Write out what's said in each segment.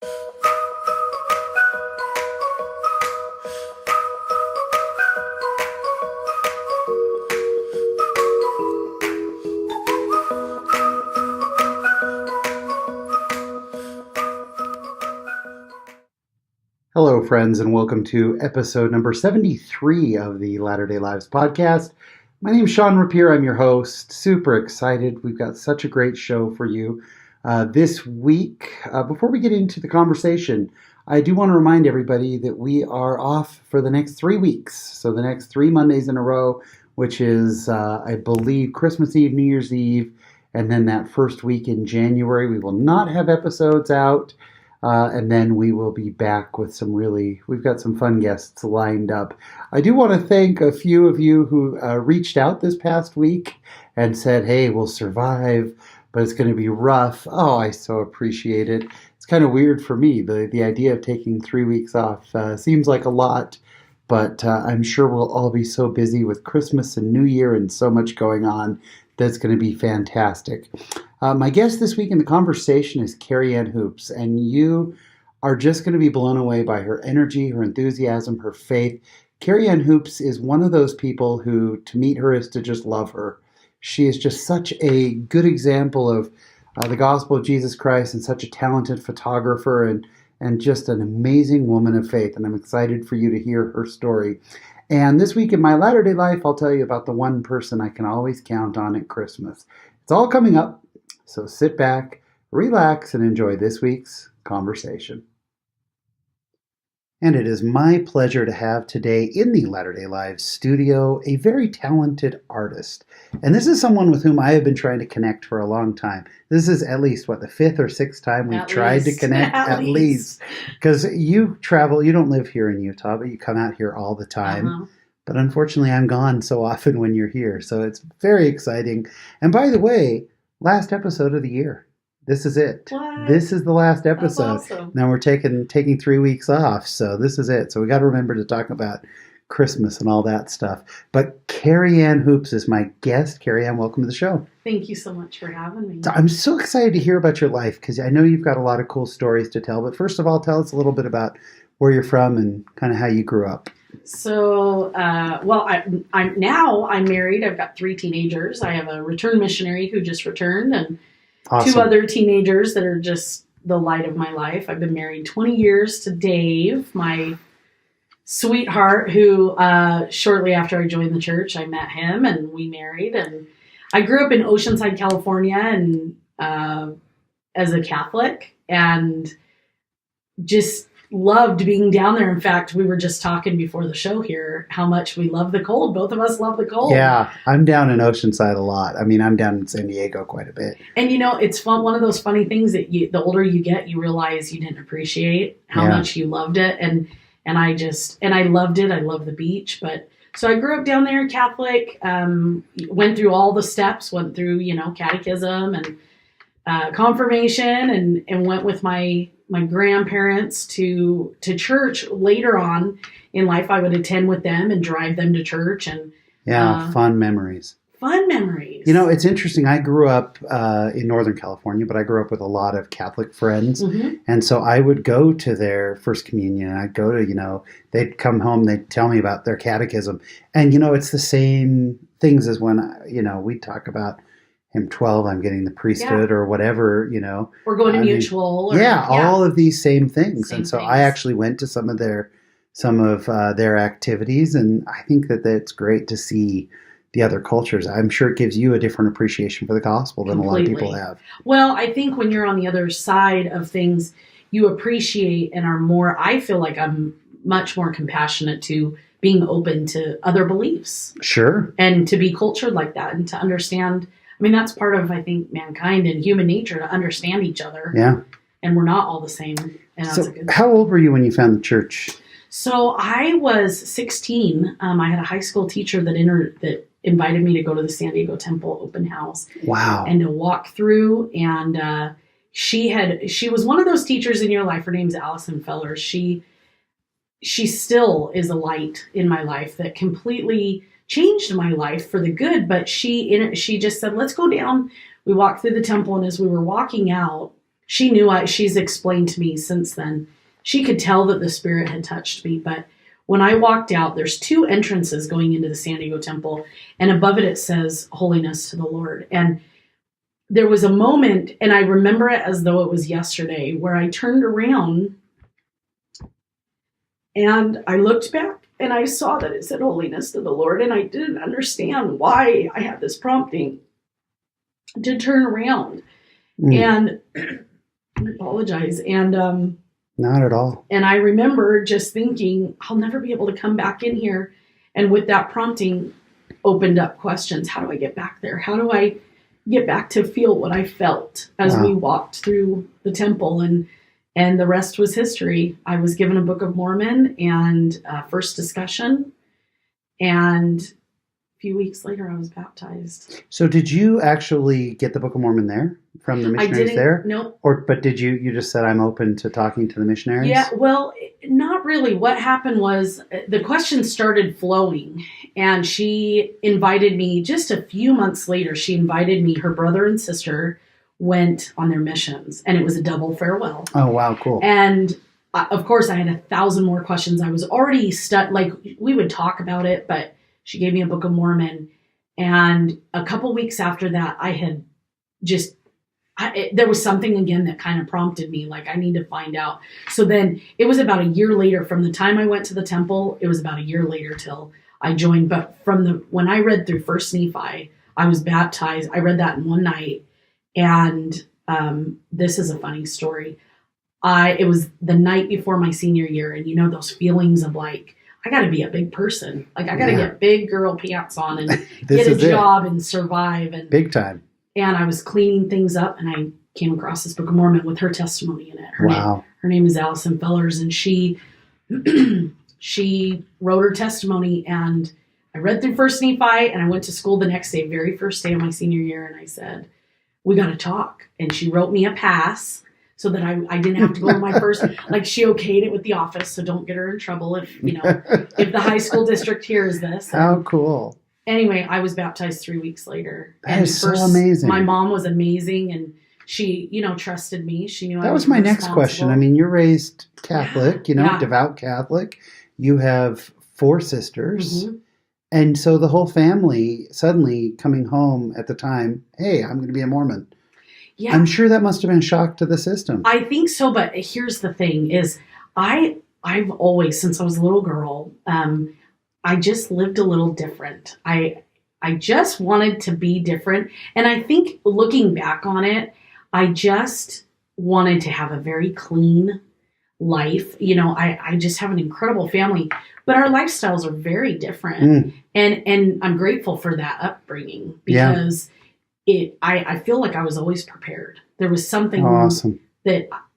Hello, friends, and welcome to episode number 73 of the Latter-day Lives podcast. My name is Sean Rapier. I'm your host. Super excited. We've got such a great show for you this week. Before we get into the conversation, I do want to remind everybody that we are off for the next 3 weeks. So the next 3 Mondays in a row, which is, I believe, Christmas Eve, New Year's Eve, and then that first week in January. We will not have episodes out. And then we will be back with we've got some fun guests lined up. I do want to thank a few of you who reached out this past week and said, hey, we'll survive, but it's going to be rough. Oh, I so appreciate it. It's kind of weird for me. The idea of taking 3 weeks off seems like a lot, but I'm sure we'll all be so busy with Christmas and New Year and so much going on that's going to be fantastic. My guest this week in the conversation is Karyann Hoopes, and you are just going to be blown away by her energy, her enthusiasm, her faith. Karyann Hoopes is one of those people who, to meet her, is to just love her. She is just such a good example of the gospel of Jesus Christ and such a talented photographer and just an amazing woman of faith, and I'm excited for you to hear her story. And this week in my latter-day life, I'll tell you about the one person I can always count on at Christmas. It's all coming up, so sit back, relax, and enjoy this week's conversation. And it is my pleasure to have today in the Latter-day Lives studio a very talented artist. And this is someone with whom I have been trying to connect for a long time. This is at least, the 5th or 6th time we've tried to connect, at least. Because you travel, you don't live here in Utah, but you come out here all the time. Uh-huh. But unfortunately, I'm gone so often when you're here. So it's very exciting. And by the way, last episode of the year. This is it. What? This is the last episode. That's awesome. Now we're taking 3 weeks off, so this is it. So we got to remember to talk about Christmas and all that stuff. But Karyann Hoopes is my guest. Karyann, welcome to the show. Thank you so much for having me. I'm so excited to hear about your life because I know you've got a lot of cool stories to tell. But first of all, tell us a little bit about where you're from and kind of how you grew up. So, I'm married. I've got 3 teenagers. I have a return missionary who just returned and Awesome. 2 other teenagers that are just the light of my life. I've been married 20 years to Dave, my sweetheart, who shortly after I joined the church, I met him and we married. And I grew up in Oceanside, California, and as a Catholic, and just loved being down there. In fact, we were just talking before the show here how much we love the cold. Both of us love the cold. Yeah, I'm down in Oceanside a lot. I mean, I'm down in San Diego quite a bit. And it's fun. One of those funny things that the older you get, you realize you didn't appreciate how much you loved it. And I loved it. I love the beach. But so I grew up down there, Catholic, went through all the steps, went through, catechism and confirmation and went with my grandparents to church. Later on in life, I would attend with them and drive them to church. And fun memories. Fun memories. It's interesting. I grew up in Northern California, but I grew up with a lot of Catholic friends. Mm-hmm. And so I would go to their First Communion. I'd go to, they'd come home, they'd tell me about their catechism. And, it's the same things as when, we'd talk about I'm 12, I'm getting the priesthood or whatever, Or going to mutual. All of these same things. Same and so things. I actually went to some of their activities, and I think that that's great to see the other cultures. I'm sure it gives you a different appreciation for the gospel than Completely. A lot of people have. Well, I think when you're on the other side of things, you appreciate and are more, I feel like I'm much more compassionate to being open to other beliefs. Sure. And to be cultured like that and to understand. I mean, that's part of, I think, mankind and human nature, to understand each other. Yeah. And we're not all the same. And that's So how old were you when you found the church? So I was 16. I had a high school teacher that invited me to go to the San Diego Temple open house. Wow. And to walk through. And she was one of those teachers in your life. Her name's Allison Feller. She still is a light in my life that completely changed my life for the good. But she just said, let's go down. We walked through the temple, and as we were walking out, she knew she's explained to me since then. She could tell that the Spirit had touched me. But when I walked out, there's 2 entrances going into the San Diego Temple. And above it says, Holiness to the Lord. And there was a moment, and I remember it as though it was yesterday, where I turned around and I looked back and I saw that it said Holiness to the Lord. And I didn't understand why I had this prompting to turn around. And I apologize. And not at all. And I remember just thinking, I'll never be able to come back in here. And with that prompting, opened up questions. How do I get back there? How do I get back to feel what I felt as we walked through the temple? And the rest was history. I was given a Book of Mormon and first discussion. And a few weeks later, I was baptized. So did you actually get the Book of Mormon there from the missionaries there? Nope. But did you just said, I'm open to talking to the missionaries? Yeah, well, not really. What happened was the questions started flowing, and she invited me just a few months later. She invited me, her brother and sister went on their missions, and it was a double farewell. Oh, wow, cool. And of course, I had 1,000 more questions. I was already like, we would talk about it, but she gave me a Book of Mormon. And a couple weeks after that, I had just, there was something again that kind of prompted me, like, I need to find out. So then it was about a year later from the time I went to the temple, it was about a year later till I joined. But when I read through First Nephi, I was baptized. I read that in one night. And this is a funny story. It was the night before my senior year. And you know, those feelings of like, I got to be a big person. Like I got to get big girl pants on and get a job and survive. And big time. And I was cleaning things up and I came across this Book of Mormon with her testimony in it. Her name is Allison Fellers. And she wrote her testimony, and I read through First Nephi, and I went to school the next day, very first day of my senior year. And I said, we got to talk. And she wrote me a pass so that I didn't have to go to my first, like she okayed it with the office. So don't get her in trouble if the high school district hears this. How cool. Anyway, I was baptized 3 weeks later. That is so amazing. My mom was amazing, and she, trusted me. She knew that was my next question. I mean, you're raised Catholic, devout Catholic. You have 4 sisters. Mm-hmm. And so the whole family suddenly coming home at the time, hey, I'm going to be a Mormon. Yeah. I'm sure that must have been a shock to the system. I think so, but here's the thing is I've always, since I was a little girl, I just lived a little different. I just wanted to be different. And I think looking back on it, I just wanted to have a very clean life. I just have an incredible family, but our lifestyles are very different. And I'm grateful for that upbringing because I feel like I was always prepared. There was something awesome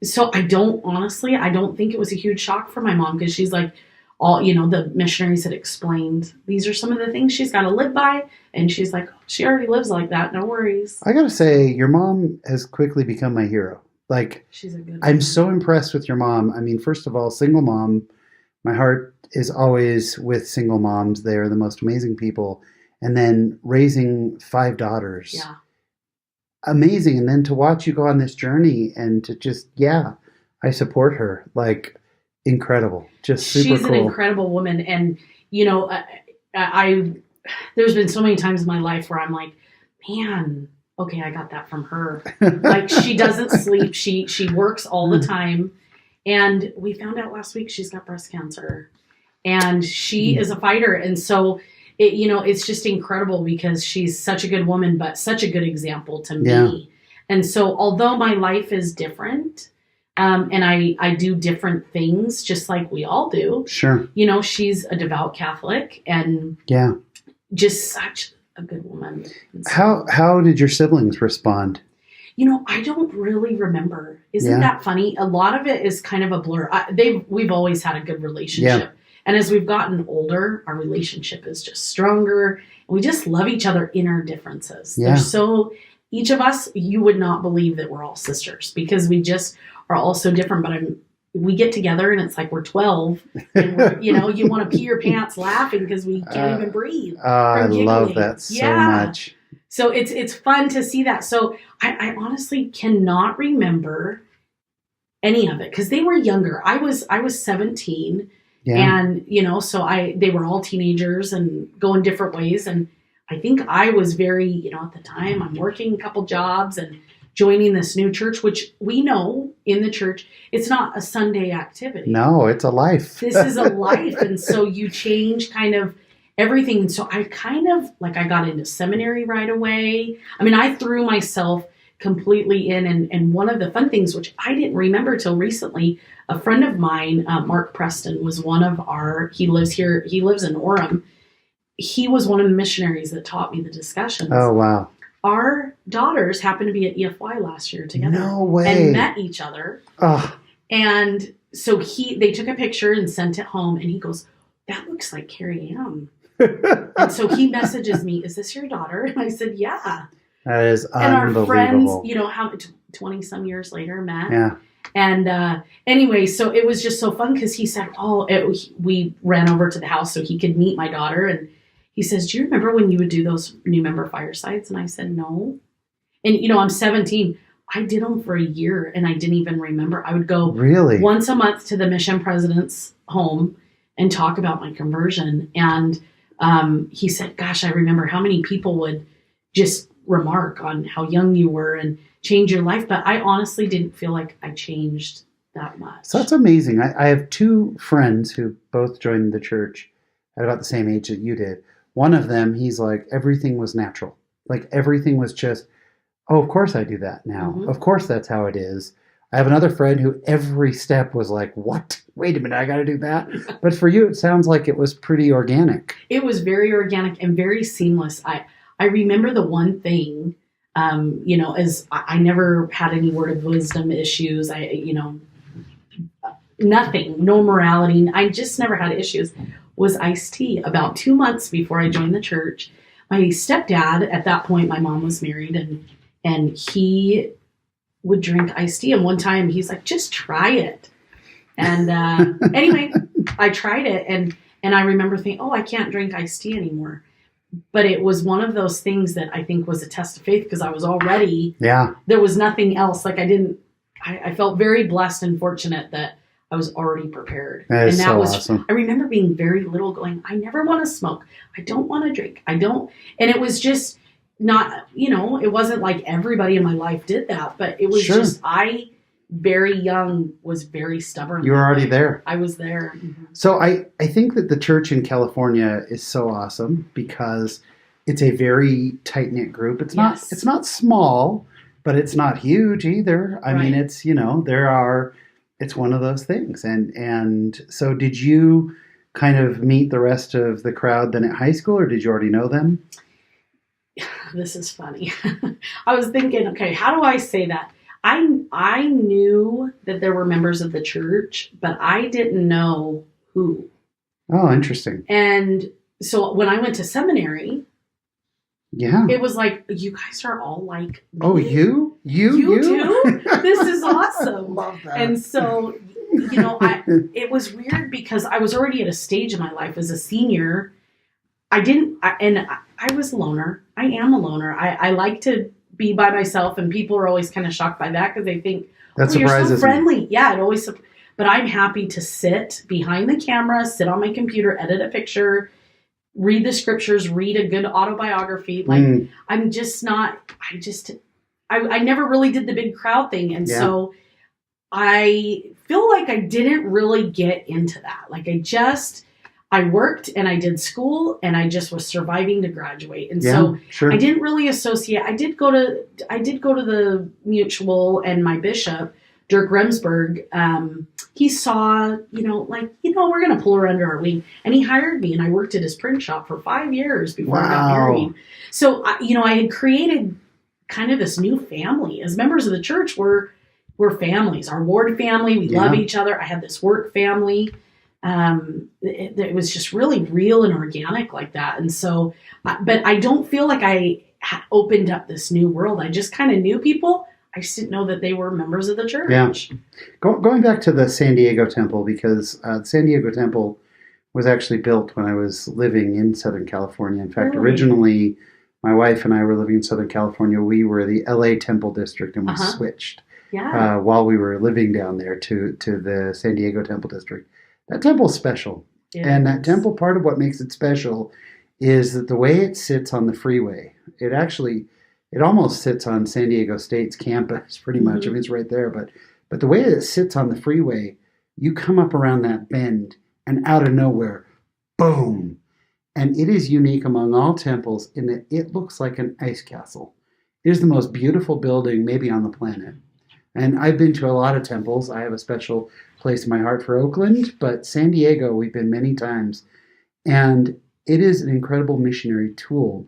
so I don't think it was a huge shock for my mom because she's like, the missionaries had explained, these are some of the things she's got to live by. And she's like, she already lives like that. No worries. I got to say, your mom has quickly become my hero. Like, she's a good I'm so impressed with your mom. I mean, first of all, single mom, my heart is always with single moms. They're the most amazing people. And then raising 5 daughters. Yeah. Amazing. And then to watch you go on this journey and to just, I support her. Like, incredible. Just super cool. She's an incredible woman. And, there's been so many times in my life where I'm like, man, okay, I got that from her. Like, she doesn't sleep. She works all the time. And we found out last week she's got breast cancer. And she is a fighter. And so, it's just incredible because she's such a good woman, but such a good example to me. Yeah. And so, although my life is different, and I do different things just like we all do. Sure. She's a devout Catholic and just such a good woman. So, how did your siblings respond? I don't really remember. Isn't that funny? A lot of it is kind of a blur. We've always had a good relationship. Yeah. And as we've gotten older, our relationship is just stronger. And we just love each other in our differences. Yeah. Each of us, you would not believe that we're all sisters because we just are all so different. But we get together and it's like we're 12. And you want to pee your pants laughing because we can't even breathe. I love that so much. So it's fun to see that. So I honestly cannot remember any of it because they were younger. I was 17, and so they were all teenagers and going different ways. And I think I was very, at the time I'm working a couple jobs and joining this new church, which we know in the church, it's not a Sunday activity. No, it's a life. This is a life. And so you change kind of everything. And so I kind of I got into seminary right away. I mean, I threw myself completely in. And one of the fun things, which I didn't remember till recently, a friend of mine, Mark Preston, was one of he lives in Orem. He was one of the missionaries that taught me the discussions. Oh, wow. Our daughters happened to be at EFY last year together. No way. And met each other. Oh. And so they took a picture and sent it home. And he goes, that looks like Karyann. And so he messages me, is this your daughter? And I said, yeah. That is And unbelievable. our friends, how 20 some years later met. Yeah. And anyway, so it was just so fun because he said, we ran over to the house so he could meet my daughter. And he says, do you remember when you would do those new member firesides? And I said, no. And, I'm 17. I did them for a year and I didn't even remember. I would go once a month to the mission president's home and talk about my conversion. And he said, gosh, I remember how many people would just remark on how young you were and change your life. But I honestly didn't feel like I changed that much. So that's amazing. I have two friends who both joined the church at about the same age that you did. One of them, he's like, everything was natural. Like everything was just, oh, of course I do that now. Mm-hmm. Of course that's how it is. I have another friend who every step was like, what? Wait a minute, I got to do that. But for you, it sounds like it was pretty organic. It was very organic and very seamless. I remember the one thing, as I never had any word of wisdom issues. Nothing, no morality. I just never had issues. Was iced tea. About 2 months before I joined the church, my stepdad, at that point, my mom was married, and he would drink iced tea. And one time he's like, just try it. And anyway, I tried it. And I remember thinking, I can't drink iced tea anymore. But it was one of those things that I think was a test of faith because I was already, there was nothing else. I felt very blessed and fortunate that I was already prepared. That is so awesome. I remember being very little going, I never want to smoke. I don't want to drink. I don't. And it was just not, it wasn't like everybody in my life did that, but it was just, I very young was very stubborn. You were already there. I was there. Mm-hmm. So I think that the church in California is so awesome because it's a very tight-knit group. It's not small, but it's not huge either. I mean, it's, it's one of those things. And so did you kind of meet the rest of the crowd then at high school, or did you already know them? This is funny. I was thinking, okay, how do I say that? I knew that there were members of the church, but I didn't know who. Oh, interesting. And so when I went to seminary, it was like, you guys are all like me. Oh, you too? This is awesome. I love that. And so, it was weird because I was already at a stage in my life as a senior. I was a loner. I am a loner. I like to be by myself, and people are always kind of shocked by that because they think, you're so friendly. Me. Yeah, it always. But I'm happy to sit behind the camera, sit on my computer, edit a picture, read the scriptures, read a good autobiography. I'm just not. I never really did the big crowd thing, and so I feel like I didn't really get into that. I worked and I did school and I just was surviving to graduate. And so I didn't really associate. I did go to the Mutual, and my bishop, Dirk Remsburg, he saw, we're going to pull her under our wing, and he hired me, and I worked at his print shop for 5 years before I got married. So, I had created kind of this new family. As members of the church, we're families. Our ward family, we love each other. I had this work family. It was just really real and organic like that. And so, but I don't feel like I opened up this new world. I just kind of knew people. I just didn't know that they were members of the church. Yeah. Going back to the San Diego Temple, because the San Diego Temple was actually built when I was living in Southern California. In fact, originally my wife and I were living in Southern California. We were the LA Temple District, and we switched while we were living down there to the San Diego Temple District. That temple's special. And that temple, part of what makes it special is that the way it sits on the freeway, it almost sits on San Diego State's campus pretty much. I mean, it's right there. But the way it sits on the freeway, you come up around that bend and out of nowhere, boom. And it is unique among all temples in that it looks like an ice castle. It is the most beautiful building maybe on the planet. And I've been to a lot of temples. I have a special place in my heart for Oakland, but San Diego, we've been many times. And it is an incredible missionary tool.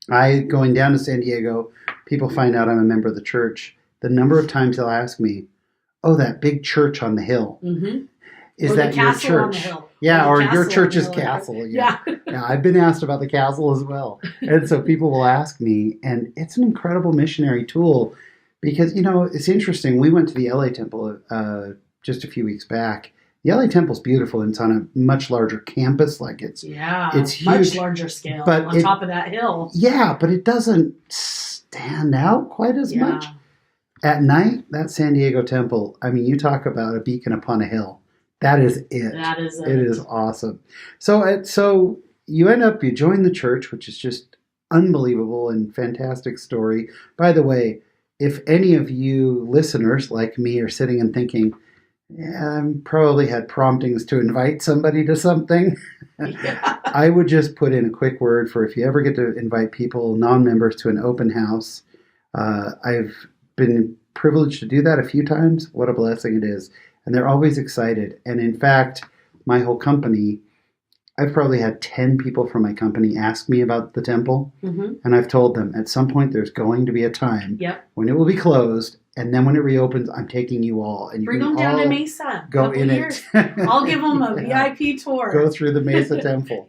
Going down to San Diego, people find out I'm a member of the church. The number of times they'll ask me, oh, that big church on the hill. Mm-hmm. Is that your church? Yeah, or your church's castle. Yeah. I've been asked about the castle as well. And so people will ask me, and it's an incredible missionary tool because, it's interesting. We went to the LA Temple just a few weeks back. The LA Temple's beautiful, and it's on a much larger campus. It's huge, much larger scale, but on top of that hill. Yeah, but it doesn't stand out quite as much. At night, that San Diego Temple, I mean, you talk about a beacon upon a hill. That is it. That is it. It is awesome. So you join the church, which is just unbelievable and fantastic story. By the way, if any of you listeners like me are sitting and thinking, I probably had promptings to invite somebody to something, I would just put in a quick word for if you ever get to invite people, non-members, to an open house. I've been privileged to do that a few times. What a blessing it is. And they're always excited. And in fact, my whole company, I've probably had 10 people from my company ask me about the temple. Mm-hmm. And I've told them at some point there's going to be a time when it will be closed. And then when it reopens, I'm taking you all. And you bring them down to Mesa. Go in it. I'll give them a VIP tour. Go through the Mesa Temple.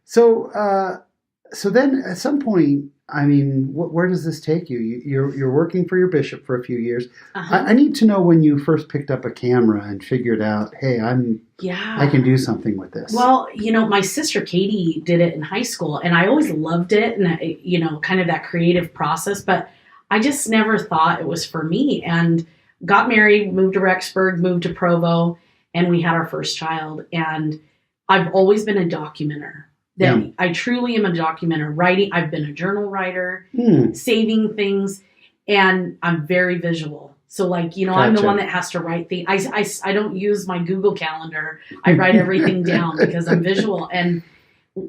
So then at some point, I mean, where does this take you? You're working for your bishop for a few years. I need to know when you first picked up a camera and figured out, hey, I can do something with this. Well, my sister Katie did it in high school, and I always loved it, and kind of that creative process. But I just never thought it was for me. And got married, moved to Rexburg, moved to Provo, and we had our first child. And I've always been a documenter. I truly am a documenter. Writing, I've been a journal writer, saving things, and I'm very visual. So gotcha. I'm the one that has to write things. I don't use my Google Calendar. I write everything down because I'm visual. And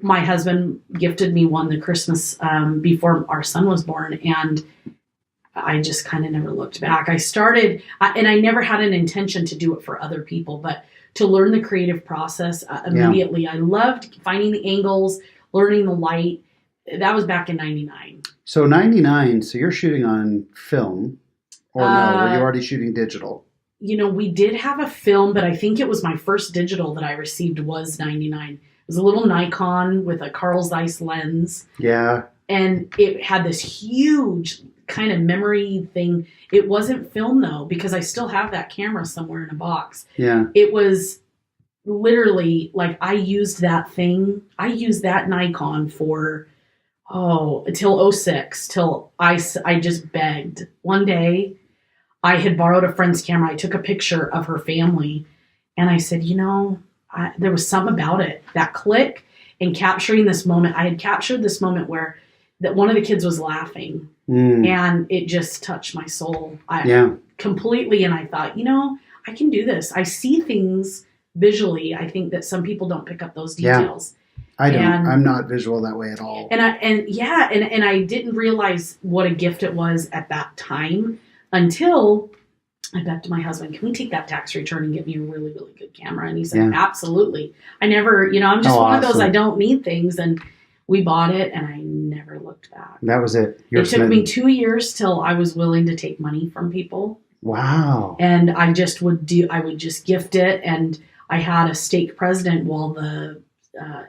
my husband gifted me one the Christmas before our son was born, and I just kind of never looked back. I started, and I never had an intention to do it for other people, but to learn the creative process immediately. Yeah. I loved finding the angles, learning the light. That was back in 99. So 99, so you're shooting on film, or no, were you already shooting digital? We did have a film, but I think it was my first digital that I received was 99. It was a little Nikon with a Carl Zeiss lens. Yeah. And it had this huge kind of memory thing. It wasn't film though, because I still have that camera somewhere in a box. Yeah. It was literally I used that Nikon for, until 06, till I just begged. One day I had borrowed a friend's camera. I took a picture of her family and I said, there was something about it, that click and capturing this moment. I had captured this moment where that one of the kids was laughing. And it just touched my soul completely. And I thought, I can do this. I see things visually. I think that some people don't pick up those details. Yeah, I don't. I'm not visual that way at all. And I didn't realize what a gift it was at that time until I begged to my husband, can we take that tax return and get me a really, really good camera? And he said, absolutely. I never, I'm just one of those, I don't need things. And we bought it, and I never looked back. That was it. It took me 2 years till I was willing to take money from people. Wow. And I would just gift it, and I had a stake president while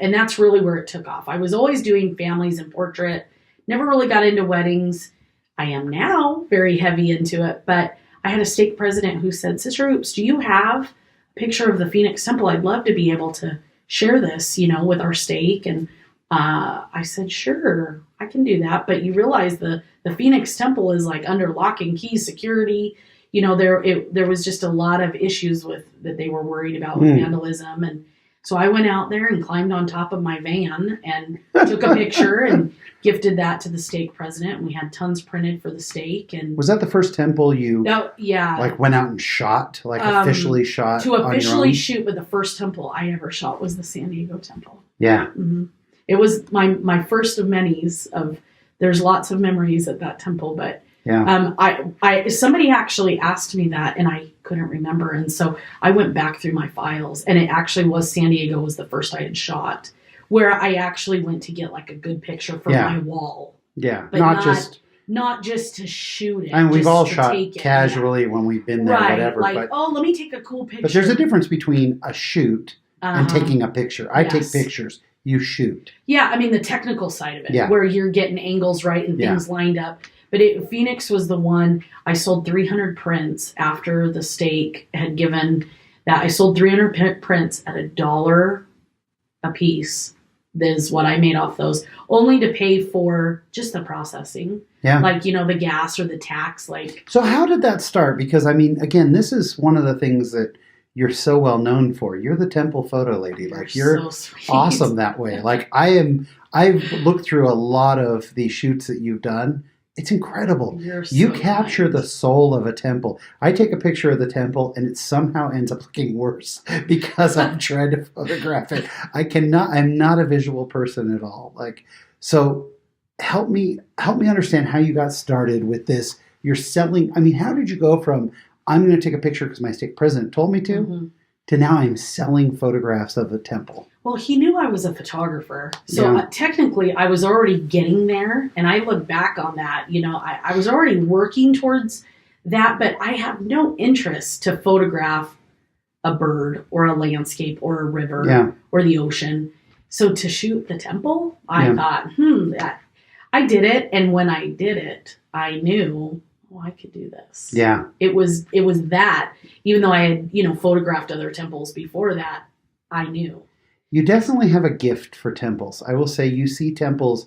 and that's really where it took off. I was always doing families and portrait, never really got into weddings. I am now very heavy into it, but I had a stake president who said, Sister Hoopes, do you have a picture of the Phoenix Temple? I'd love to be able to share this, with our stake. And I said, sure. I can do that. But you realize the Phoenix Temple is like under lock and key security. You know, there was just a lot of issues that they were worried about with vandalism. And so I went out there and climbed on top of my van and took a picture and gifted that to the stake president. And we had tons printed for the stake. And was that the first temple you like went out and shot, like officially shot? To officially shoot, but the first temple I ever shot was the San Diego Temple. Yeah. Mm-hmm. It was my first of many's there's lots of memories at that temple, but I somebody actually asked me that and I couldn't remember. And so I went back through my files and it actually was San Diego was the first I had shot where I actually went to get like a good picture for my wall. Yeah. But not just to shoot it. And we've all shot casually when we've been there, whatever. Like, let me take a cool picture. But there's a difference between a shoot and taking a picture. I take pictures. You shoot. Yeah. I mean, the technical side of it where you're getting angles right and things lined up. But Phoenix was the one. I sold 300 prints after the stake had given that. I sold 300 prints at $1 a piece. Is what I made off those, only to pay for just the processing. Yeah. Like, the gas or the tax. So how did that start? Because, I mean, again, this is one of the things that you're so well known for. You're the temple photo lady. You're so awesome that way. Like, I've looked through a lot of the shoots that you've done. It's incredible. You capture the soul of a temple. I take a picture of the temple and it somehow ends up looking worse because I'm trying to photograph it. I'm not a visual person at all. So help me understand how you got started with this. You're selling. I mean, how did you go from I'm going to take a picture because my stake president told me to now I'm selling photographs of the temple? Well, he knew I was a photographer. So technically I was already getting there. And I look back on that, I was already working towards that, but I have no interest to photograph a bird or a landscape or a river or the ocean. So to shoot the temple, I thought, I did it. And when I did it, I knew, I could do this. Yeah. It was that, even though I had, photographed other temples before that, I knew. You definitely have a gift for temples. I will say you see temples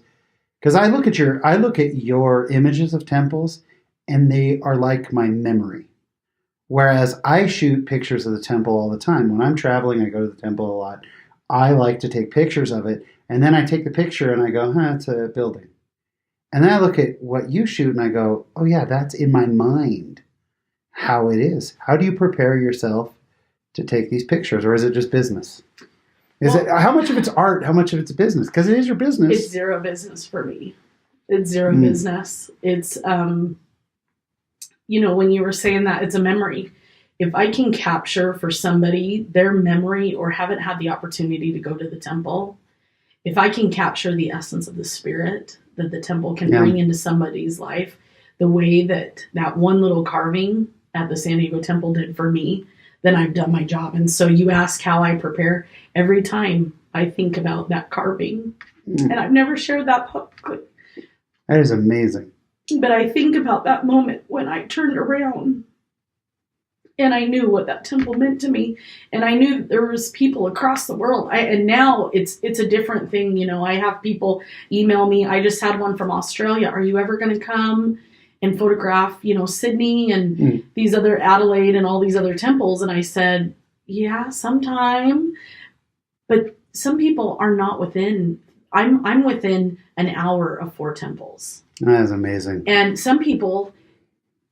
because I look at your images of temples and they are like my memory. Whereas I shoot pictures of the temple all the time. When I'm traveling, I go to the temple a lot. I like to take pictures of it. And then I take the picture and I go, it's a building. And then I look at what you shoot and I go, oh yeah, that's in my mind how it is. How do you prepare yourself to take these pictures? Or is it just business? How much of it's art? How much of it's business? Because it is your business. It's zero business for me. It's zero business. It's, when you were saying that, it's a memory. If I can capture for somebody their memory or haven't had the opportunity to go to the temple, if I can capture the essence of the spirit that the temple can bring into somebody's life, the way that one little carving at the San Diego Temple did for me, then I've done my job. And so you ask how I prepare. Every time I think about that carving, and I've never shared that publicly. That is amazing. But I think about that moment when I turned around and I knew what that temple meant to me. And I knew there was people across the world. And now it's a different thing. I have people email me. I just had one from Australia. Are you ever going to come and photograph, Sydney and these other Adelaide and all these other temples? And I said, yeah, sometime. But some people are not within, I'm within an hour of 4 temples. That is amazing. And some people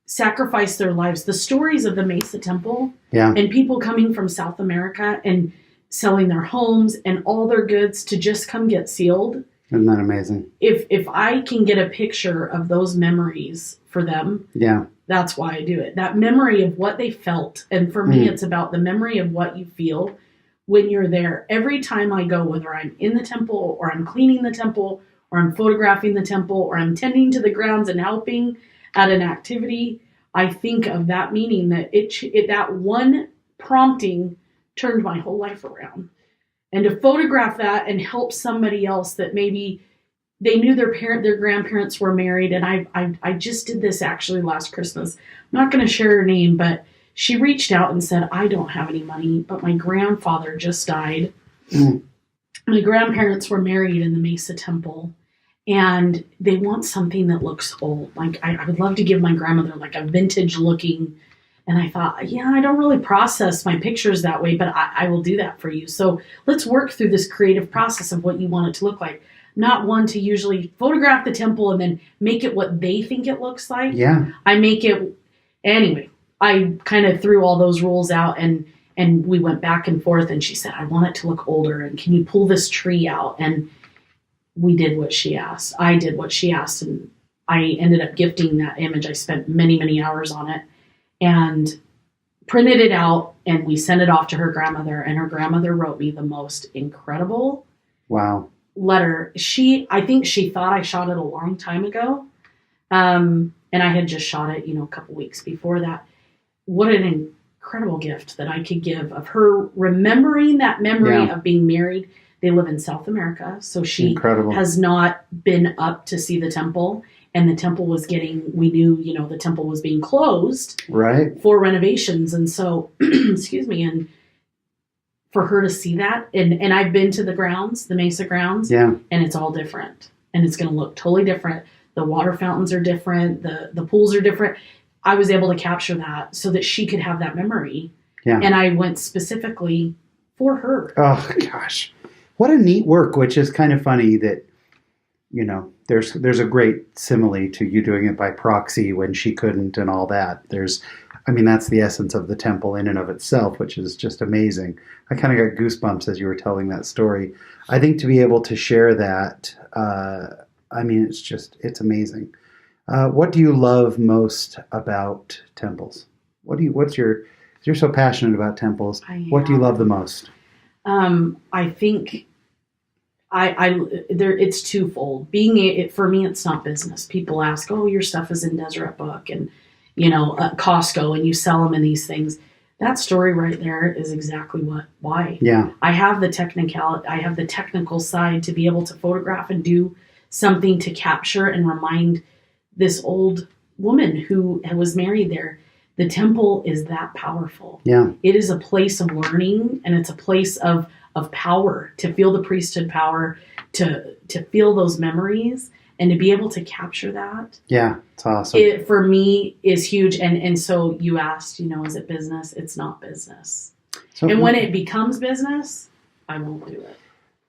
sacrifice their lives. The stories of the Mesa Temple and people coming from South America and selling their homes and all their goods to just come get sealed. Isn't that amazing? If I can get a picture of those memories for them, that's why I do it. That memory of what they felt. And for me, it's about the memory of what you feel when you're there. Every time I go, whether I'm in the temple or I'm cleaning the temple or I'm photographing the temple or I'm tending to the grounds and helping at an activity, I think of that meaning that that one prompting turned my whole life around. And to photograph that and help somebody else that maybe they knew their grandparents were married. And I just did this actually last Christmas. I'm not going to share her name, but she reached out and said, I don't have any money, but my grandfather just died. My grandparents were married in the Mesa Temple. and they want something that looks old. Like I would love to give my grandmother like a vintage looking. And I thought, yeah, I don't really process my pictures that way, but I will do that for you. So let's work through this creative process of what you want it to look like. Not one to usually photograph the temple and then make it what they think it looks like. Yeah. I make it, anyway, I kind of threw all those rules out and we went back and forth, and she said, I want it to look older, and can you pull this tree out? And we did what she asked. I did what she asked, and I ended up gifting that image. I spent many, many hours on it and printed it out, and we sent it off to her grandmother, and her grandmother wrote me the most incredible letter. I think she thought I shot it a long time ago. And I had just shot it, a couple weeks before that. What an incredible gift that I could give of her remembering that memory of being married. They live in South America, so she has not been up to see the temple. And the temple was we knew, the temple was being closed for renovations. And so, excuse me, and for her to see that, and I've been to the grounds, the Mesa grounds, and it's all different. And it's going to look totally different. The water fountains are different. The pools are different. I was able to capture that so that she could have that memory. Yeah. And I went specifically for her. Oh, gosh. What a neat work, which is kind of funny that, there's a great simile to you doing it by proxy when she couldn't and all that. That's the essence of the temple in and of itself, which is just amazing. I kind of got goosebumps as you were telling that story. I think to be able to share that, it's amazing. What do you love most about temples? You're so passionate about temples. What do you love the most? I think it's twofold. For me, it's not business. People ask, "Oh, your stuff is in Deseret Book and Costco, and you sell them in these things." That story right there is exactly why. Yeah. I have the technical side to be able to photograph and do something to capture and remind this old woman who was married there. The temple is that powerful. Yeah. It is a place of learning, and it's a place of power, to feel the priesthood power, to feel those memories, and to be able to capture that. Yeah, it's awesome. It, for me, is huge. And so you asked, is it business? It's not business. And when it becomes business, I won't do it.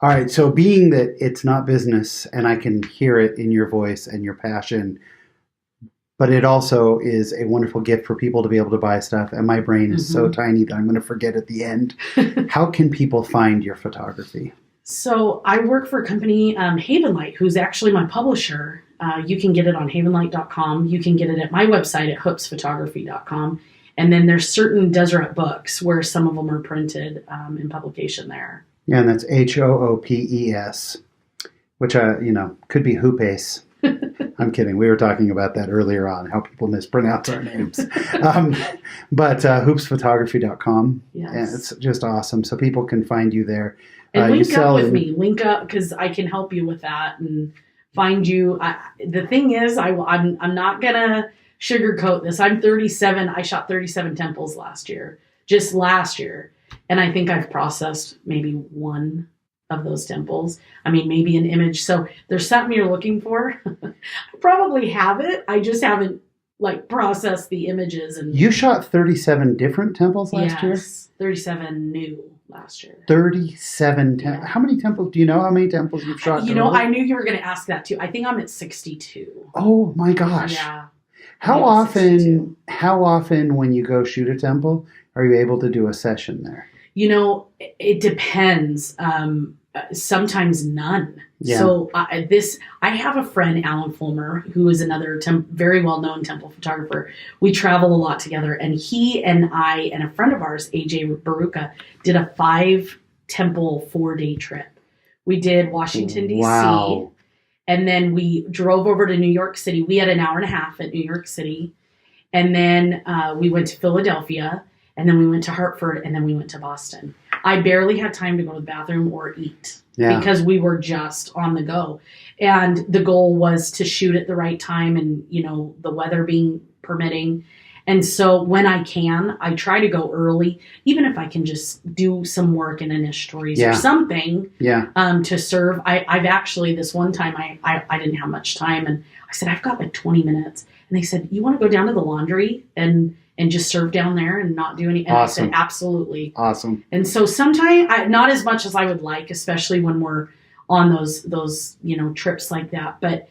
All right. So being that it's not business, and I can hear it in your voice and your passion, but it also is a wonderful gift for people to be able to buy stuff. And my brain is so tiny that I'm going to forget at the end. How can people find your photography? So I work for a company, Havenlight, who's actually my publisher. You can get it on havenlight.com. You can get it at my website at hoopesphotography.com. And then there's certain Deseret Books where some of them are printed in publication there. Yeah, and that's Hoopes, which, could be Hoopes. I'm kidding. We were talking about that earlier on, how people mispronounce our names. But hoopesphotography.com. Yes. And it's just awesome. So people can find you there. And link up with me. Link up, because I can help you with that and find you. The thing is, I'm not going to sugarcoat this. I'm 37. I shot 37 temples just last year. And I think I've processed maybe one of those temples. Maybe an image. So there's something you're looking for. I probably have it. I just haven't processed the images. And you shot 37 different temples last year? 37 new last year. 37 temples. How many temples? Do you know how many temples you've shot? I knew you were going to ask that too. I think I'm at 62. Oh my gosh. Yeah. How often when you go shoot a temple are you able to do a session there? It depends. Sometimes none. Yeah. So I have a friend, Alan Fulmer, who is another very well-known temple photographer. We travel a lot together, and he and I and a friend of ours, AJ Baruka, did a 5-temple 4-day trip. We did Washington, D.C., wow. And then we drove over to New York City. We had an hour and a half at New York City, and then we went to Philadelphia, and then we went to Hartford, and then we went to Boston. I barely had time to go to the bathroom or eat because we were just on the go. And the goal was to shoot at the right time and, the weather being permitting. And so when I can, I try to go early, even if I can just do some work in initiatories or something to serve. I've actually, this one time, I didn't have much time, and I said, I've got like 20 minutes. And they said, you want to go down to the laundry and just serve down there and not do any? And awesome. I said, absolutely. Awesome. And so sometimes, not as much as I would like, especially when we're on those trips like that. But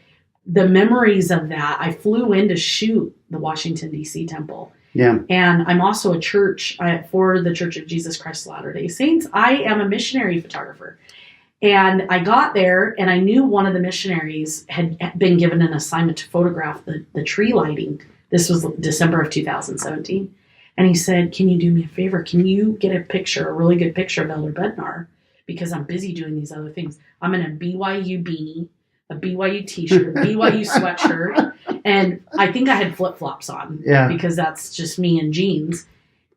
the memories of that, I flew in to shoot the Washington, D.C. temple. Yeah. And I'm also a church for the Church of Jesus Christ of Latter-day Saints. I am a missionary photographer. And I got there, and I knew one of the missionaries had been given an assignment to photograph the tree lighting. This was December of 2017. And he said, can you do me a favor? Can you get a really good picture of Elder Bednar? Because I'm busy doing these other things. I'm in a BYU beanie, a BYU t-shirt, BYU sweatshirt, and I think I had flip-flops on because that's just me in jeans.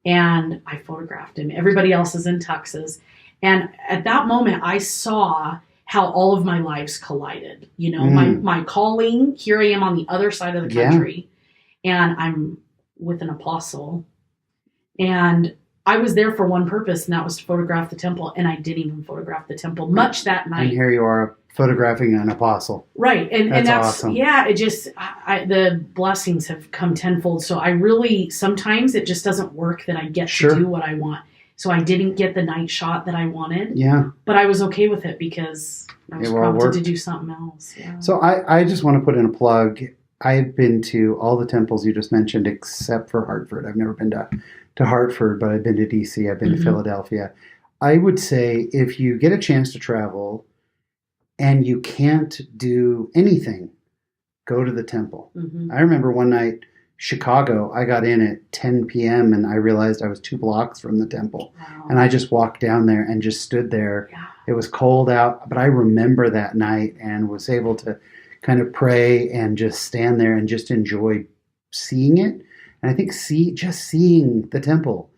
And I photographed him. Everybody else is in tuxes. And at that moment, I saw how all of my lives collided. My calling, here I am on the other side of the country, and I'm with an apostle. And I was there for one purpose, and that was to photograph the temple, and I didn't even photograph the temple much that night. And here you are photographing an apostle. Right. And that's awesome. Yeah, it just, the blessings have come tenfold. So I really, sometimes it just doesn't work that I get to do what I want. So I didn't get the night shot that I wanted. Yeah. But I was okay with it because I was prompted to do something else. Yeah. So I just want to put in a plug. I've been to all the temples you just mentioned except for Hartford. I've never been to Hartford, but I've been to DC. I've been to Philadelphia. I would say if you get a chance to travel and you can't do anything, go to the temple. Mm-hmm. I remember one night, Chicago, I got in at 10 p.m. and I realized I was 2 blocks from the temple. Wow. And I just walked down there and just stood there. Yeah. It was cold out, but I remember that night and was able to kind of pray and just stand there and just enjoy seeing it. And I think just seeing the temple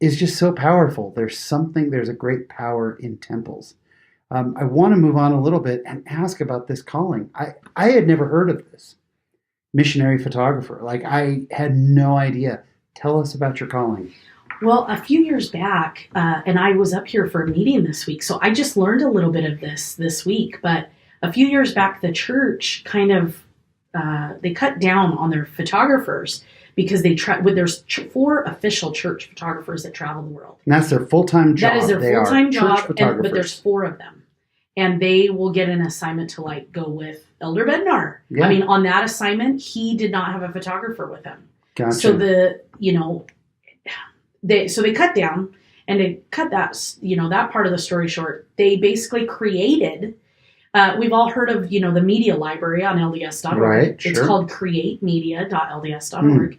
is just so powerful. There's a great power in temples. I want to move on a little bit and ask about this calling. I had never heard of this. Missionary photographer. Like, I had no idea. Tell us about your calling. Well, a few years back, and I was up here for a meeting this week, so I just learned a little bit of this week, but a few years back, the church kind of, they cut down on their photographers because there's 4 official church photographers that travel the world. And that's their full-time job. That is their full-time job, but there's 4 of them. And they will get an assignment to go with Elder Bednar. Yeah. I mean, on that assignment, he did not have a photographer with him. Gotcha. So they cut down, and to cut that part of the story short, they basically created. We've all heard of the media library on LDS.org. Right, It's called createmedia.lds.org.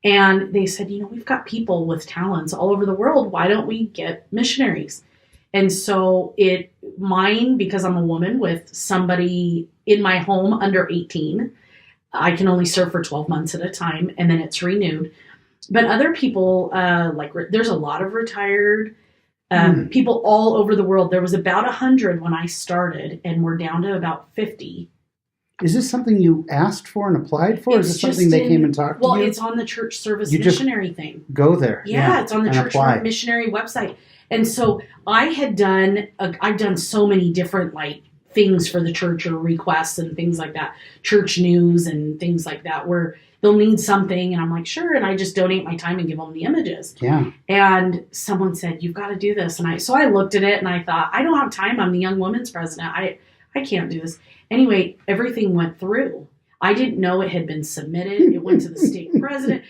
And they said, we've got people with talents all over the world. Why don't we get missionaries? And so because I'm a woman with somebody in my home under 18, I can only serve for 12 months at a time, and then it's renewed. But other people, there's a lot of retired people all over the world. There was about 100 when I started, and we're down to about 50. Is this something you asked for and applied for? Or is this something they came and talked to you? Well, it's on the church service missionary thing. Go there. Yeah, it's on the church missionary website. And so I've done so many different things for the church or requests and things like that, church news and things like that, where they'll need something. And I'm like, sure. And I just donate my time and give them the images. Yeah. And someone said, you've got to do this. And so I looked at it and I thought, I don't have time. I'm the young women's president. I can't do this. Anyway, everything went through. I didn't know it had been submitted. It went to the state president.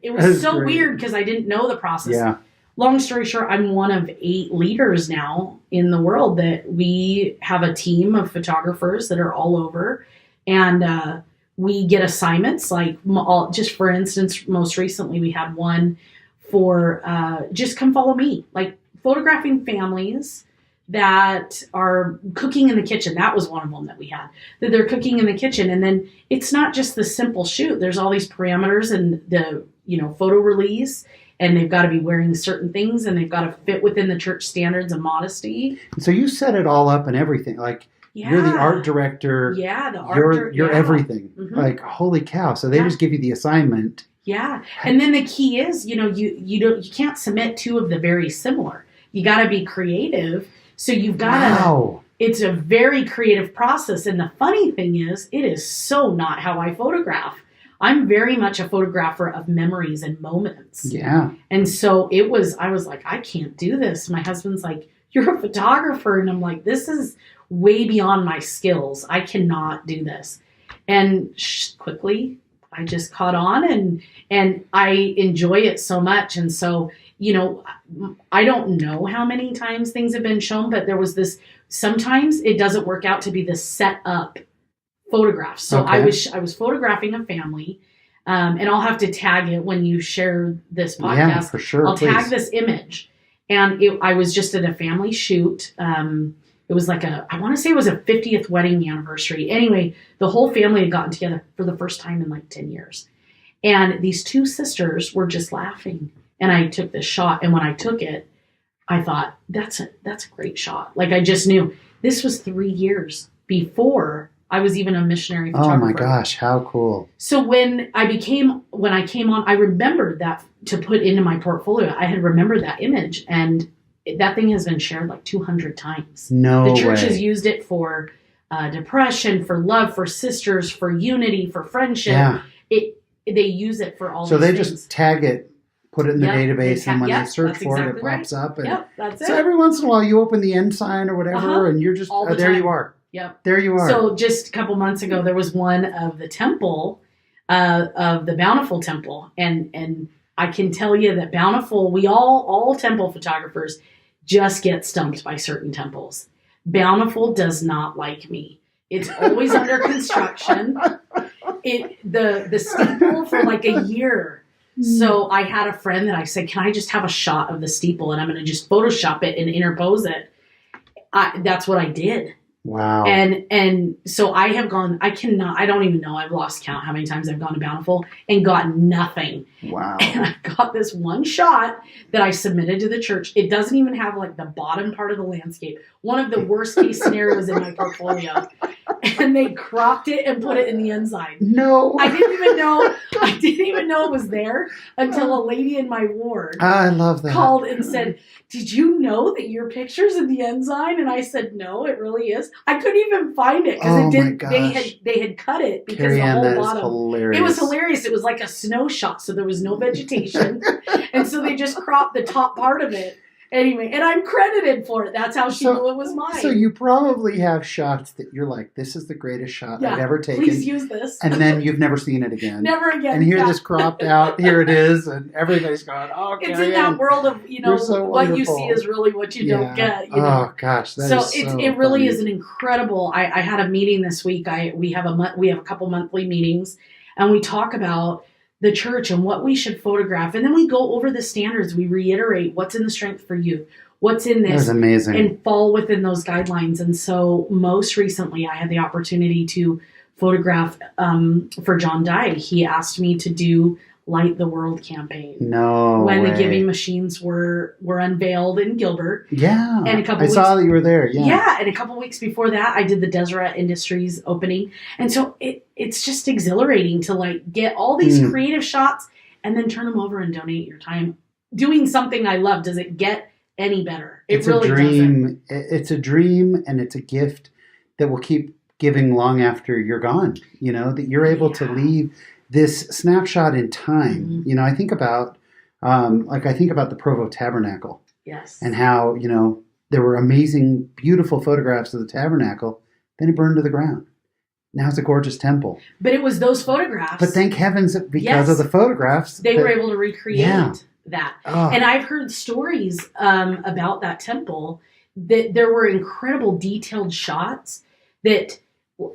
It was so weird because I didn't know the process. Yeah. Long story short, I'm one of 8 leaders now in the world that we have a team of photographers that are all over. And we get assignments just for instance, most recently we had one for just come follow me, photographing families that are cooking in the kitchen. That was one of them that we had, that they're cooking in the kitchen. And then it's not just the simple shoot. There's all these parameters and the, photo release, and they've got to be wearing certain things, and they've got to fit within the church standards of modesty. So you set it all up and everything. You're the art director. Yeah, the art director. You're everything. Mm-hmm. Holy cow. So they just give you the assignment. Yeah. And then the key is, you can't submit two of the very similar. You got to be creative. So you've got to, it's a very creative process. And the funny thing is, it is so not how I photograph. I'm very much a photographer of memories and moments. Yeah. And so I was like, I can't do this. My husband's like, you're a photographer. And I'm like, this is way beyond my skills. I cannot do this. And quickly, I just caught on and I enjoy it so much. And so, I don't know how many times things have been shown, but there was this, sometimes it doesn't work out to be the set up photographs. So I was photographing a family, and I'll have to tag it when you share this podcast. Yeah, for sure. I'll tag this image. And I was just at a family shoot. It was like I want to say it was a 50th wedding anniversary. Anyway, the whole family had gotten together for the first time in like 10 years. And these two sisters were just laughing. And I took this shot. And when I took it, I thought, that's a great shot. Like I just knew this was 3 years before I was even a missionary photographer. Oh my gosh, how cool. So when I came on, I remembered that to put into my portfolio. I had remembered that image, and that thing has been shared like 200 times. No way. The church has used it for depression, for love, for sisters, for unity, for friendship. Yeah. They use it for all these things. So they just tag it, put it in the database, and when they search for it, it pops up. And that's it. So every once in a while, you open the end sign or whatever, and you're just, there you are. Yep. There you are. So just a couple months ago, there was one of the temple, of the Bountiful Temple. And I can tell you that Bountiful, we all temple photographers just get stumped by certain temples. Bountiful does not like me. It's always under construction. The steeple for like a year. So I had a friend that I said, can I just have a shot of the steeple? And I'm going to just Photoshop it and interpose it. That's what I did. Wow. And so I have gone, I don't even know, I've lost count how many times I've gone to Bountiful and got nothing. Wow. And I got this one shot that I submitted to the church. It doesn't even have like the bottom part of the landscape. One of the worst case scenarios in my portfolio. And they cropped it and put it in the inside. No. I didn't even know it was there until a lady in my ward I love that. called and said, did you know that your picture's in the ensign? And I said, no, it really is. I couldn't even find it because they had cut it because Karyann, the whole bottom. Hilarious. It was hilarious. It was like a snow shot, so there was no vegetation. And so they just cropped the top part of it. Anyway, and I'm credited for it. That's how she knew it was mine. So you probably have shots that you're like, this is the greatest shot I've ever taken. Please use this. And then you've never seen it again. Never again. And here this cropped out, here it is, and everybody's going, oh, it's in that world of, so what you see is really what you don't get. Oh, gosh. It really is an incredible, I had a meeting this week. We have a couple monthly meetings, and we talk about the church and what we should photograph. And then we go over the standards. We reiterate what's in the strength for youth, what's in this. That was amazing. And fall within those guidelines. And so most recently I had the opportunity to photograph for John Dye. He asked me to do Light the World campaign. No When way. the giving machines were unveiled in Gilbert. Yeah. And I saw that you were there. Yeah. Yeah. And a couple weeks before that, I did the Deseret Industries opening. And so it's just exhilarating to like get all these creative shots and then turn them over and donate your time doing something I love. Does it get any better? It's really a dream. It's a dream, and it's a gift that will keep giving long after you're gone. That you're able to leave this snapshot in time. Mm-hmm. I think about the Provo Tabernacle. Yes. And how, there were amazing, beautiful photographs of the tabernacle. Then it burned to the ground. Now it's a gorgeous temple. But it was those photographs. But thank heavens that because of the photographs. They were able to recreate that. Oh. And I've heard stories about that temple that there were incredible detailed shots that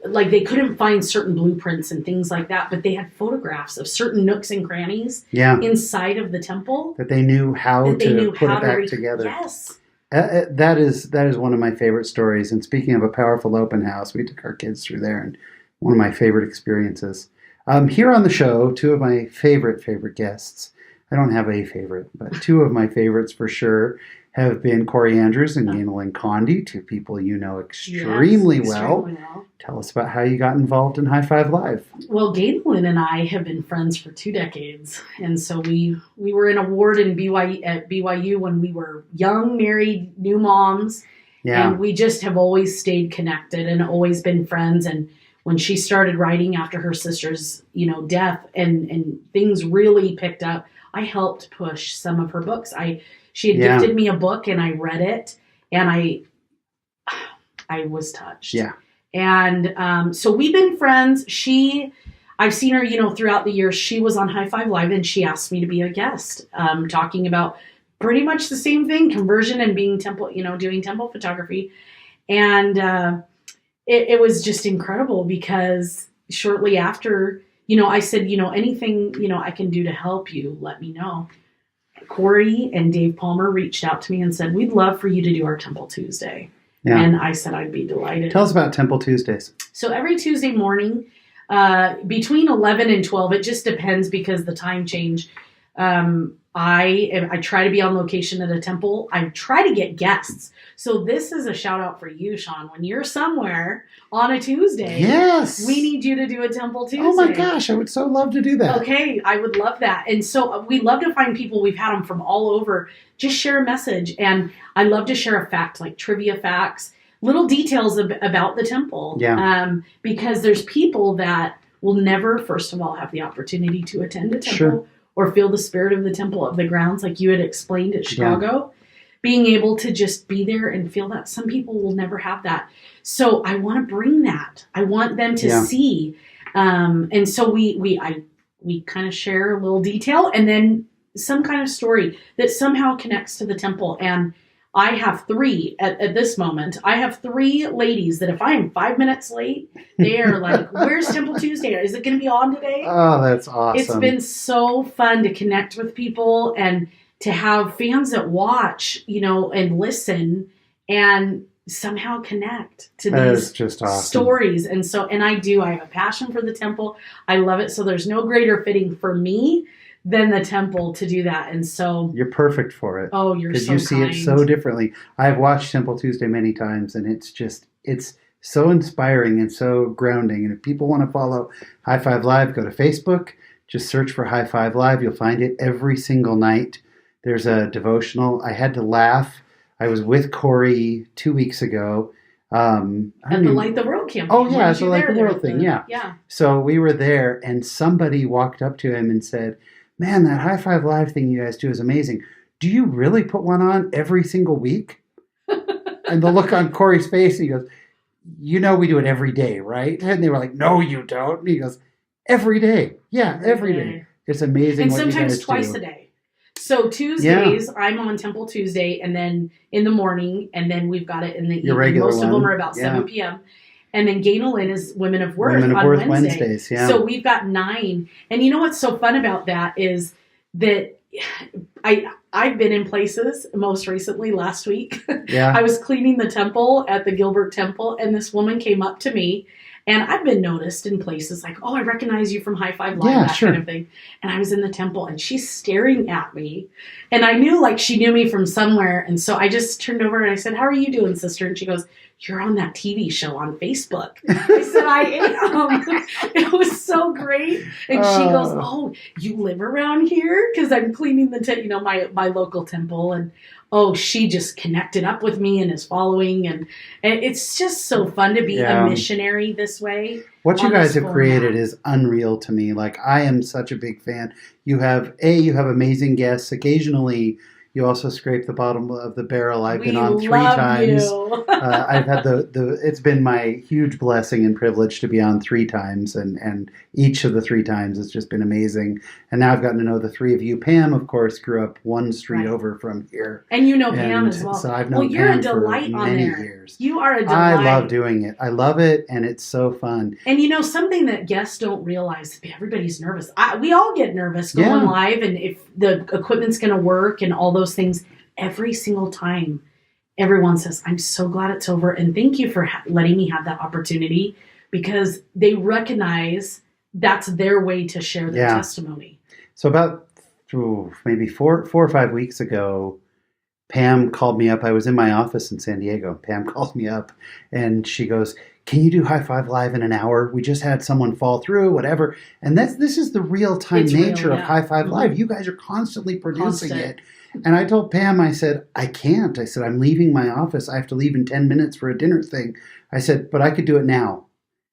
like they couldn't find certain blueprints and things like that, but they had photographs of certain nooks and crannies inside of the temple that they knew how to put it back together. Yes. That is one of my favorite stories. And speaking of a powerful open house, we took our kids through there, and one of my favorite experiences. Here on the show, two of my favorite guests. I don't have a favorite, but two of my favorites for sure have been Corey Andrews and Gainalyn Condi, two people you know extremely well. Tell us about how you got involved in High Five Live. Well, Gainalyn and I have been friends for 2 decades. And so we were in a ward at BYU when we were young, married, new moms. Yeah. And we just have always stayed connected and always been friends. And when she started writing after her sister's, death and things really picked up, I helped push some of her books. She had gifted me a book and I read it and I was touched. Yeah. And so we've been friends. I've seen her, throughout the years. She was on High Five Live and she asked me to be a guest, talking about pretty much the same thing, conversion and being temple, doing temple photography. And it was just incredible because shortly after, I said, anything, I can do to help you, let me know. Corey and Dave Palmer reached out to me and said, we'd love for you to do our Temple Tuesday. Yeah. And I said, I'd be delighted. Tell us about Temple Tuesdays. So every Tuesday morning, between 11 and 12, it just depends because the time change. I try to be on location at a temple. I try to get guests. So this is a shout out for you, Sean. When you're somewhere on a Tuesday, yes, we need you to do a Temple Tuesday. Oh my gosh, I would so love to do that. Okay, I would love that. And so we love to find people. We've had them from all over. Just share a message. And I love to share a fact, like trivia facts, little details about the temple. Yeah. Because there's people that will never, first of all, have the opportunity to attend a temple. Sure. Or feel the spirit of the temple of the grounds, like you had explained at Chicago. Yeah. Being able to just be there and feel that. Some people will never have that. So I want to bring that. I want them to see. And so we kind of share a little detail and then some kind of story that somehow connects to the temple. And I have 3 at this moment. I have 3 ladies that if I am 5 minutes late, they are like, where's Temple Tuesday? Is it going to be on today? Oh, that's awesome. It's been so fun to connect with people and to have fans that watch, and listen and somehow connect to these just awesome stories. And so, I have a passion for the temple. I love it. So there's no greater fitting for me than the temple to do that. And so you're perfect for it. Oh, you're so because you see kind. It so differently. I've watched Temple Tuesday many times and it's so inspiring and so grounding. And if people want to follow High Five Live, go to Facebook, just search for High Five Live. You'll find it every single night. There's a devotional. I had to laugh. I was with Corey 2 weeks ago. At the Light the World campaign. Oh yeah, it's the Light the World thing. Yeah. So we were there and somebody walked up to him and said, man, that High Five Live thing you guys do is amazing. Do you really put one on every single week? And the look on Corey's face, he goes, we do it every day, right? And they were like, no, you don't. And he goes, every day. Yeah, every day. It's amazing. And what sometimes you guys twice do. A day. So Tuesdays, I'm on Temple Tuesday, and then in the morning, and then we've got it in the evening. Most of them are about 7 p.m. And then Gainalyn is Women of Worth on Wednesdays. Yeah. So we've got 9. And you know what's so fun about that is that I've been in places, most recently last week. Yeah. I was cleaning the temple at the Gilbert Temple, and this woman came up to me. And I've been noticed in places like, I recognize you from High Five Live, kind of thing. And I was in the temple and she's staring at me. And I knew she knew me from somewhere. And so I just turned over and I said, how are you doing, sister? And she goes, you're on that TV show on Facebook. I said, I am. It was so great. And she goes, oh, you live around here? Because I'm cleaning the, my local temple. And she just connected up with me and is following. And it's just so fun to be a missionary this way. What you guys have created is unreal to me. I am such a big fan. You have amazing guests. Occasionally, you also scrape the bottom of the barrel. I've been on 3 times. I've had it's been my huge blessing and privilege to be on 3 times, and each of the 3 times has just been amazing. And now I've gotten to know the 3 of you. Pam, of course, grew up one street over from here. And Pam as well. So I've known you're Pam a delight for on many there. years. You are a delight. I love doing it. I love it, and it's so fun. And something that guests don't realize, everybody's nervous. We all get nervous going live, and if the equipment's going to work and all those things. Every single time, everyone says, I'm so glad it's over, and thank you for letting me have that opportunity, because they recognize that's their way to share their testimony. So about maybe 4 or 5 weeks ago, Pam called me up. I was in my office in San Diego. Pam calls me up and she goes, "Can you do High Five Live in an hour? We just had someone fall through, whatever." And this is the real-time nature of High Five Live. You guys are constantly producing it. And I told Pam, I said, "I can't." I said, "I'm leaving my office. I have to leave in 10 minutes for a dinner thing." I said, "But I could do it now."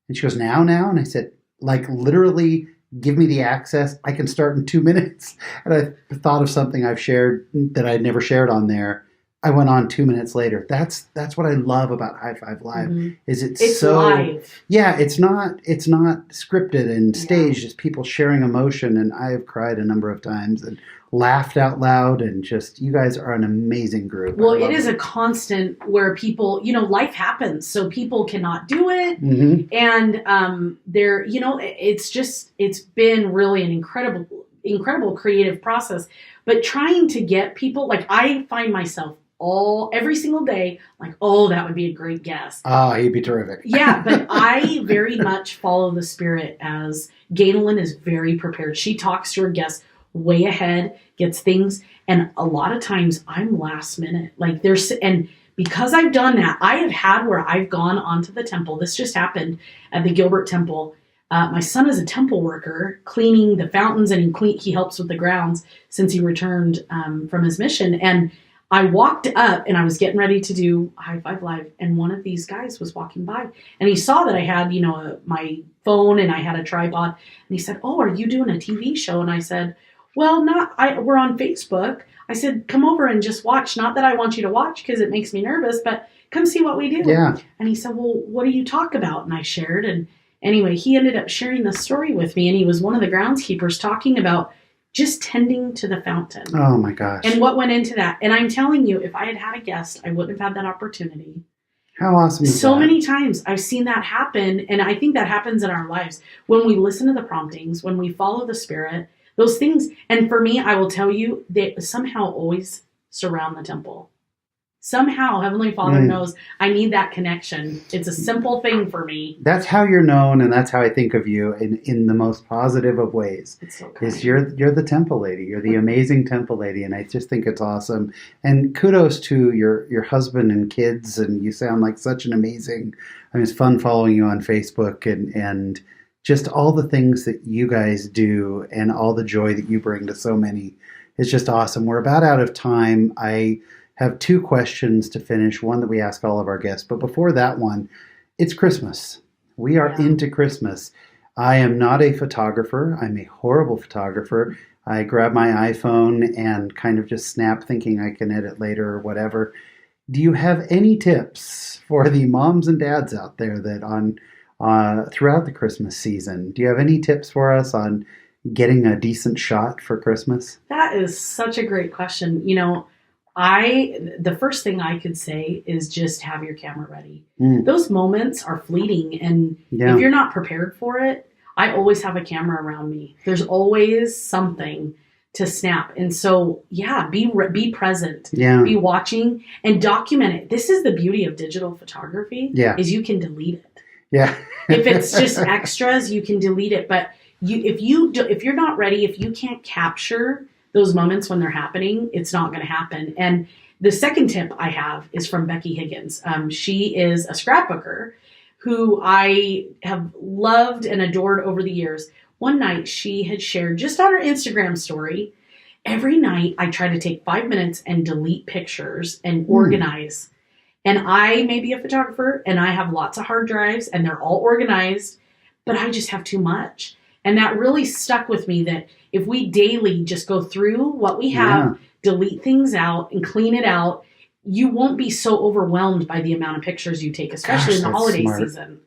And she goes, "Now?" And I said, "Like literally give me the access. I can start in 2 minutes." And I thought of something I've shared that I'd never shared on there. I went on 2 minutes later. That's what I love about High Five Live. Is it's so live. Yeah, it's not scripted and staged. It's people sharing emotion, and I have cried a number of times and laughed out loud, and just, you guys are an amazing group. Well, it is a constant where people, life happens, so people cannot do it. And it's been really an incredible creative process. But trying to get people, like, I find myself every single day, like, oh, that would be a great guest. Oh, he'd be terrific. Yeah, but I very much follow the spirit as Gaynelyn is very prepared. She talks to her guests way ahead, gets things, and a lot of times I'm last minute. And because I've done that, I have had where I've gone onto the temple. This just happened at the Gilbert Temple. My son is a temple worker, cleaning the fountains, and he helps with the grounds since he returned from his mission. And I walked up and I was getting ready to do High Five Live, and one of these guys was walking by, and he saw that I had, my phone and I had a tripod, and he said, "Oh, are you doing a TV show?" And I said, "Well, we're on Facebook." I said, "Come over and just watch. Not that I want you to watch because it makes me nervous, but come see what we do." Yeah. And he said, "Well, what do you talk about?" And I shared, and anyway, he ended up sharing the story with me, and he was one of the groundskeepers talking about just tending to the fountain. Oh my gosh. And what went into that. And I'm telling you, if I had had a guest, I wouldn't have had that opportunity. How awesome is that? So many times I've seen that happen, and I think that happens in our lives when we listen to the promptings, when we follow the Spirit, those things. And for me, I will tell you, they somehow always surround the temple. Somehow Heavenly Father knows I need that connection. It's a simple thing for me. That's how you're known, and that's how I think of you in the most positive of ways. It's so kind. You're the temple lady. You're the amazing temple lady, and I just think it's awesome. And kudos to your husband and kids, and you sound like such an amazing. I mean, it's fun following you on Facebook and just all the things that you guys do and all the joy that you bring to so many. It's just awesome. We're about out of time. I have 2 questions to finish, one that we ask all of our guests. But before that one, it's Christmas. We are into Christmas. I am not a photographer. I'm a horrible photographer. I grab my iPhone and kind of just snap thinking I can edit later or whatever. Do you have any tips for the moms and dads out there that throughout the Christmas season? Do you have any tips for us on getting a decent shot for Christmas? That is such a great question. The first thing I could say is just have your camera ready. Those moments are fleeting, and if you're not prepared for it, I always have a camera around me. There's always something to snap. And so, be present, be watching, and document it. This is the beauty of digital photography, is you can delete it. Yeah. If it's just extras, you can delete it. But if you're not ready, if you can't capture those moments when they're happening, it's not going to happen. And the second tip I have is from Becky Higgins. She is a scrapbooker who I have loved and adored over the years. One night she had shared just on her Instagram story, every night I try to take 5 minutes and delete pictures and organize. And I may be a photographer and I have lots of hard drives and they're all organized, but I just have too much. And that really stuck with me, that if we daily just go through what we have, delete things out and clean it out, you won't be so overwhelmed by the amount of pictures you take, especially in the holiday season.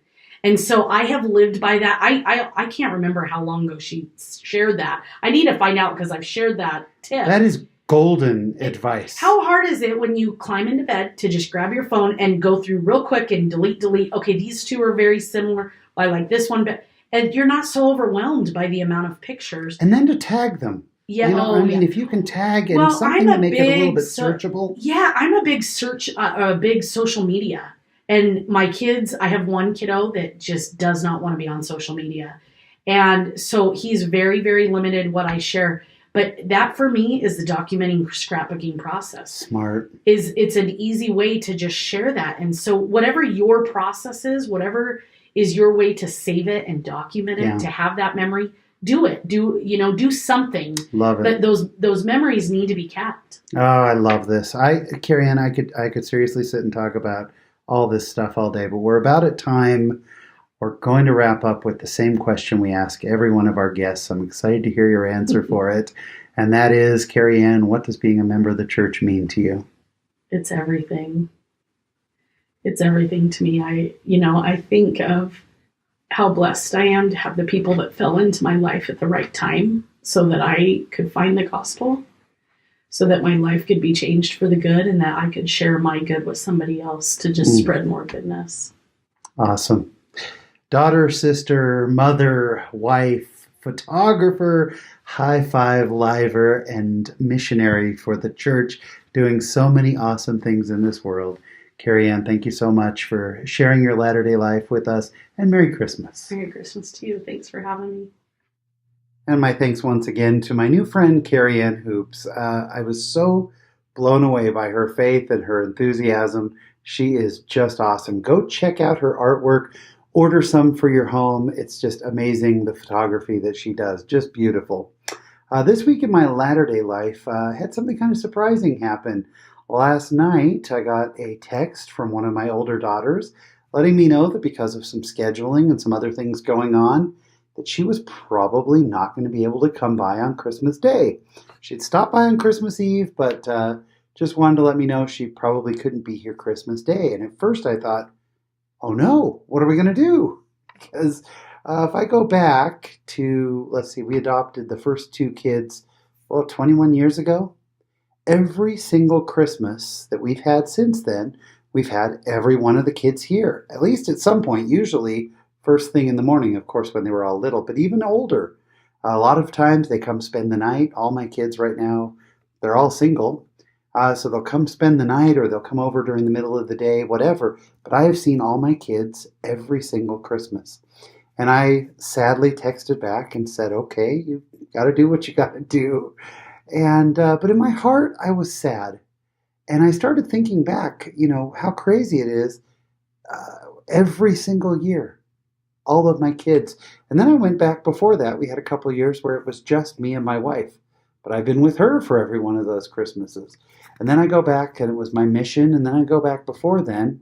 And so I have lived by that. I can't remember how long ago she shared that. I need to find out because I've shared that tip. That is golden advice. How hard is it when you climb into bed to just grab your phone and go through real quick and delete? Okay, these two are very similar. I like this one, but and you're not so overwhelmed by the amount of pictures. And then to tag them. Yeah, if you can tag and something to make it a little bit searchable. Yeah, I'm a big big social media. And my kids, I have one kiddo that just does not want to be on social media. And so he's very, very limited what I share. But that for me is the documenting scrapbooking process. Smart. It's an easy way to just share that. And so whatever your process is, whatever is your way to save it and document it, to have that memory, do it. Do something. Love it. But those memories need to be kept. Oh, I love this. Karyann, I could seriously sit and talk about all this stuff all day, but we're about at time. We're going to wrap up with the same question we ask every one of our guests. I'm excited to hear your answer for it. And that is, Karyann, what does being a member of the church mean to you? It's everything. It's everything to me. I think of how blessed I am to have the people that fell into my life at the right time so that I could find the gospel, so that my life could be changed for the good and that I could share my good with somebody else to just spread more goodness. Awesome. Daughter, sister, mother, wife, photographer, high five liver, and missionary for the church, doing so many awesome things in this world. Karyann, thank you so much for sharing your Latter-day life with us, and Merry Christmas. Merry Christmas to you. Thanks for having me. And my thanks once again to my new friend, Karyann Hoopes. I was so blown away by her faith and her enthusiasm. She is just awesome. Go check out her artwork. Order some for your home. It's just amazing, the photography that she does. Just beautiful. This week in my Latter-day life, had something kind of surprising happen. Last night, I got a text from one of my older daughters letting me know that because of some scheduling and some other things going on, that she was probably not going to be able to come by on Christmas Day. She'd stop by on Christmas Eve, but just wanted to let me know she probably couldn't be here Christmas Day. And at first I thought, oh no, what are we going to do? Because if I go back to, let's see, we adopted the first two kids, 21 years ago. Every single Christmas that we've had since then, we've had every one of the kids here, at least at some point, usually first thing in the morning, of course, when they were all little, but even older. A lot of times they come spend the night. All my kids right now, they're all single. So they'll come spend the night or they'll come over during the middle of the day, whatever. But I have seen all my kids every single Christmas. And I sadly texted back and said, okay, you got to do what you got to do. And but in my heart, I was sad. And I started thinking back, how crazy it is every single year, all of my kids. And then I went back before that. We had a couple of years where it was just me and my wife. But I've been with her for every one of those Christmases. And then I go back and it was my mission. And then I go back before then.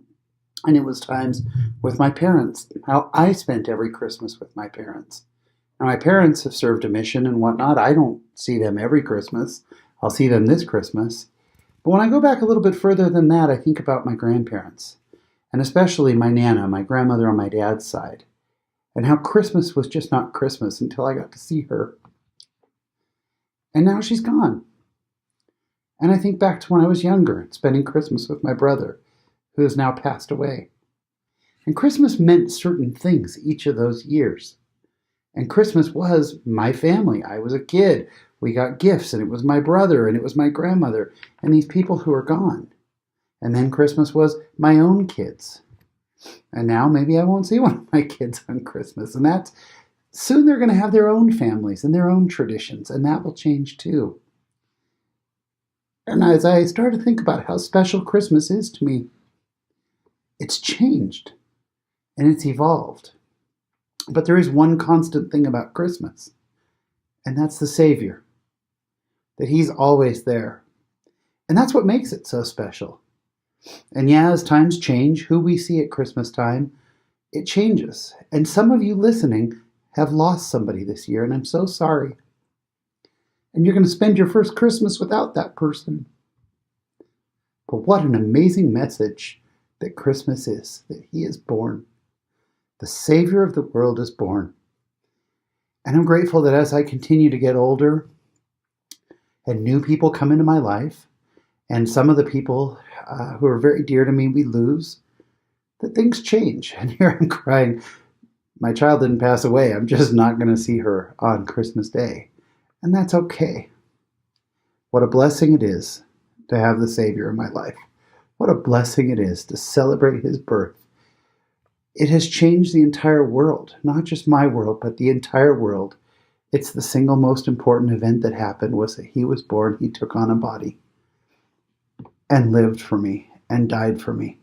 And it was times with my parents, how I spent every Christmas with my parents. Now, my parents have served a mission and whatnot. I don't see them every Christmas. I'll see them this Christmas. But when I go back a little bit further than that, I think about my grandparents. And especially my Nana, my grandmother on my dad's side. And how Christmas was just not Christmas until I got to see her. And now she's gone. And I think back to when I was younger, spending Christmas with my brother, who has now passed away. And Christmas meant certain things each of those years. And Christmas was my family. I was a kid. We got gifts, and it was my brother, and it was my grandmother, and these people who are gone. And then Christmas was my own kids. And now maybe I won't see one of my kids on Christmas. And that's soon they're going to have their own families and their own traditions, and that will change too. And as I started to think about how special Christmas is to me, it's changed and it's evolved. But there is one constant thing about Christmas, and that's the Savior, that He's always there. And that's what makes it so special. And yeah, as times change, who we see at Christmas time, it changes. And some of you listening have lost somebody this year, and I'm so sorry. And you're going to spend your first Christmas without that person. But what an amazing message that Christmas is, that He is born. The Savior of the world is born. And I'm grateful that as I continue to get older and new people come into my life, and some of the people who are very dear to me we lose, that things change. And here I'm crying, my child didn't pass away. I'm just not going to see her on Christmas Day. And that's okay. What a blessing it is to have the Savior in my life. What a blessing it is to celebrate His birth. It has changed the entire world, not just my world, but the entire world. It's the single most important event that happened was that he was born, he took on a body and lived for me and died for me.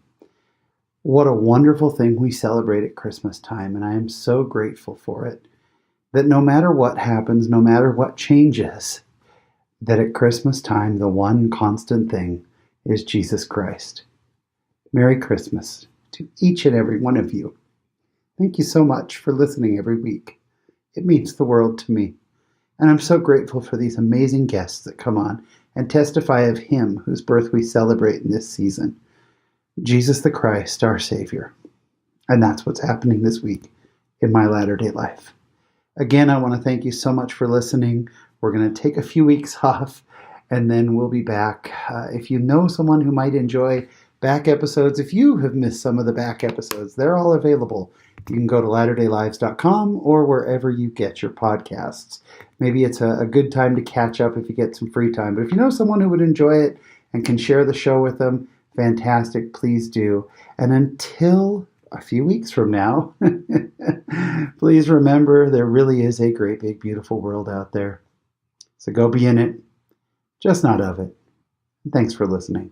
What a wonderful thing we celebrate at Christmas time, and I am so grateful for it. That no matter what happens, no matter what changes, that at Christmas time, the one constant thing is Jesus Christ. Merry Christmas to each and every one of you. Thank you so much for listening every week. It means the world to me. And I'm so grateful for these amazing guests that come on and testify of Him whose birth we celebrate in this season. Jesus the Christ, our Savior. And that's what's happening this week in my latter-day life. Again, I want to thank you so much for listening. We're going to take a few weeks off, and then we'll be back. If you know someone who might enjoy back episodes, if you have missed some of the back episodes, they're all available. You can go to latterdaylives.com or wherever you get your podcasts. Maybe it's a good time to catch up if you get some free time. But if you know someone who would enjoy it and can share the show with them, fantastic, please do. And until a few weeks from now, please remember there really is a great, big, beautiful world out there. So go be in it, just not of it. Thanks for listening.